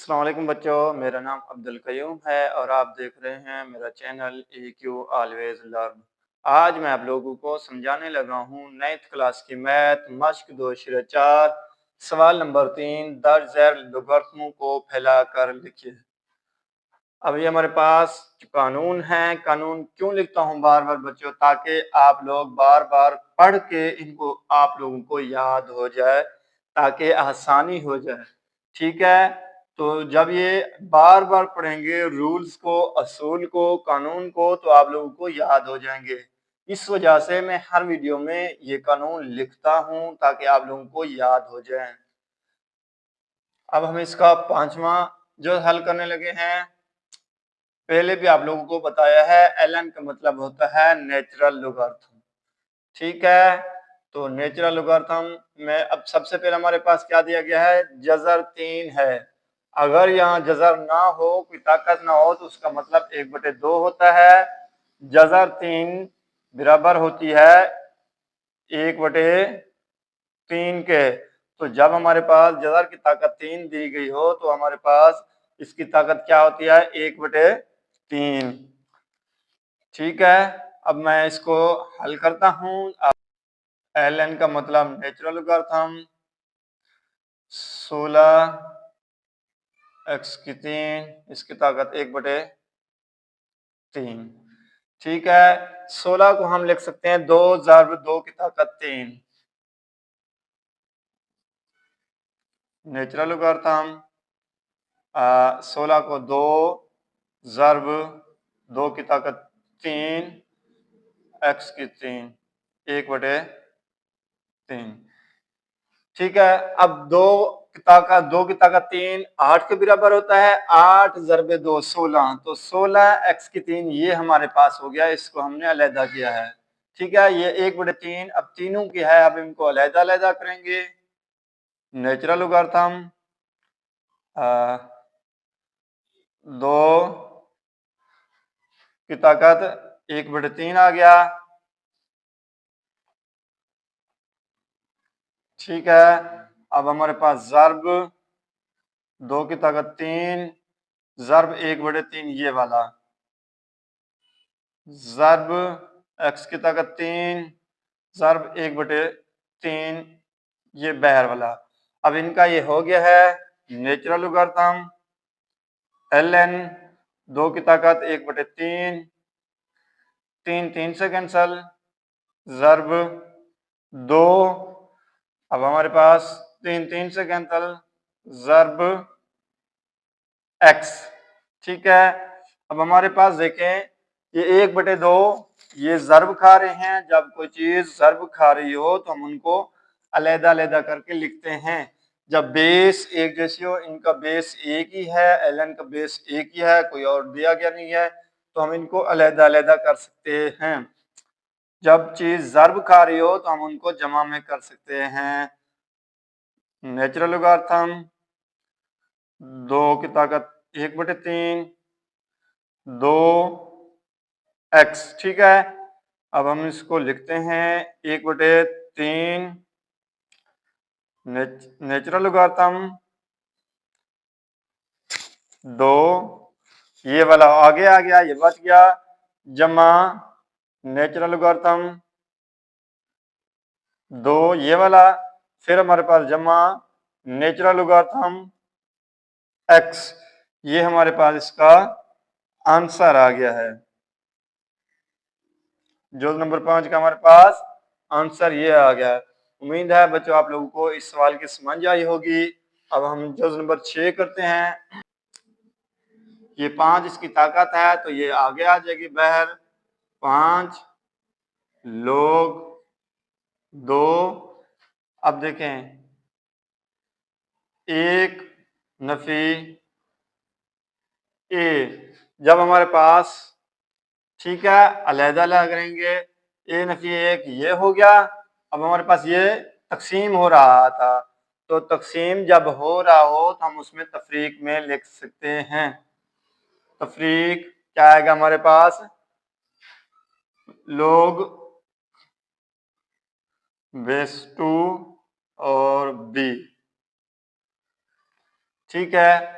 अस्सलाम वालेकुम बच्चों, मेरा नाम अब्दुल कयूम है और आप देख रहे हैं मेरा चैनल EQ ऑलवेज लर्न। आज मैं आप लोगों को समझाने लगा हूँ 9th क्लास की मैथ मश्क 2/4 सवाल नंबर 3 दर्ज झैल लोगारिथमों को फैलाकर लिखिए। अब ये हमारे पास कानून है। कानून क्यों लिखता हूँ बार बार बच्चों, ताकि आप लोग बार बार पढ़ के इनको आप लोगों को याद हो जाए, ताकि आसानी हो जाए। ठीक है, तो जब ये बार बार पढ़ेंगे रूल्स को, असूल को, कानून को, तो आप लोगों को याद हो जाएंगे। इस वजह से मैं हर वीडियो में ये कानून लिखता हूँ ताकि आप लोगों को याद हो जाए। अब हम इसका पांचवा जो हल करने लगे हैं, पहले भी आप लोगों को बताया है, ln का मतलब होता है नेचुरल लोगारिथम। ठीक है, तो नेचुरल लोगारिथम में अब सबसे पहले हमारे पास क्या दिया गया है, जजर 3 है। अगर यहाँ जजर ना हो, कोई ताकत ना हो, तो उसका मतलब 1/2 होता है। जजर 3 बराबर होती है 1/3 के। तो जब हमारे पास जजर की ताकत 3 दी गई हो, तो हमारे पास इसकी ताकत क्या होती है, 1/3। ठीक है, अब मैं इसको हल करता हूँ। ln का मतलब नेचुरल लोगारिथम 16x की 3, इसकी ताकत 1/3। ठीक है, 16 को हम लिख सकते हैं 2 ज़र्ब 2 की ताकत 3। नेचुरल लोगारिथम 16 को 2 ज़र्ब 2 की ताकत 3 x की 3 1/3। ठीक है, अब 2 की ताकत 3 8 के बराबर होता है। 8 ज़रबे 2 16, तो 16x की 3 ये हमारे पास हो गया। इसको हमने अलहदा किया है। ठीक है, ये 1/3 अब तीनों की है, अब इनको अलहदा अलहदा करेंगे। नेचुरल लोगारिथम 2 की ताकत 1/3 आ गया। ठीक है, अब हमारे पास ज़र्ब 2 की ताकत 3 ज़र्ब 1/3 ये वाला, ज़र्ब x की ताकत 3 ज़र्ब 1/3 ये बहर वाला। अब इनका ये हो गया है नेचुरल लोगारिथम ln 2 की ताकत 1/3, 3 3 से कैंसल, ज़र्ब 2, अब हमारे पास 3 3 से कैंसल, ज़र्ब x। ठीक है, अब हमारे पास देखें ये 1/2 ये ज़र्ब खा रहे हैं। जब कोई चीज ज़र्ब खा रही हो तो हम उनको अलहदा अलहदा करके लिखते हैं। जब बेस एक जैसी हो, इनका बेस एक ही है, ln का बेस एक ही है, कोई और दिया गया नहीं है, तो हम इनको अलहदा अलहदा कर सकते हैं। जब चीज ज़र्ब खा रही हो तो हम उनको जमा में कर सकते हैं। नेचुरल लोगारिथम 2 की ताकत 1/3 2 x। ठीक है, अब हम इसको लिखते हैं 1/3 नेचुरल लोगारिथम 2, ये वाला आगे आ गया, ये बच गया, जमा नेचुरल लोगारिथम 2 ये वाला, फिर हमारे पास जमा नेचुरल लोगारिथम x। ये हमारे पास इसका आंसर आ गया है। जो नंबर 5 का हमारे पास आंसर ये आ गया है। उम्मीद है बच्चों आप लोगों को इस सवाल की समझ आई होगी। अब हम जो नंबर 6 करते हैं, ये 5 इसकी ताकत है, तो ये आगे आ जाएगी बहर 5 लोग 2। अब देखें 1 नफी ए, जब हमारे पास, ठीक है, अलहदा अलहदा करेंगे, ए नफी 1 ये हो गया। अब हमारे पास ये तकसीम हो रहा था, तो तकसीम जब हो रहा हो तो हम उसमें तफरीक में लिख सकते हैं। तफरीक क्या आएगा हमारे पास, लोग बेस 2 और बी। ठीक है,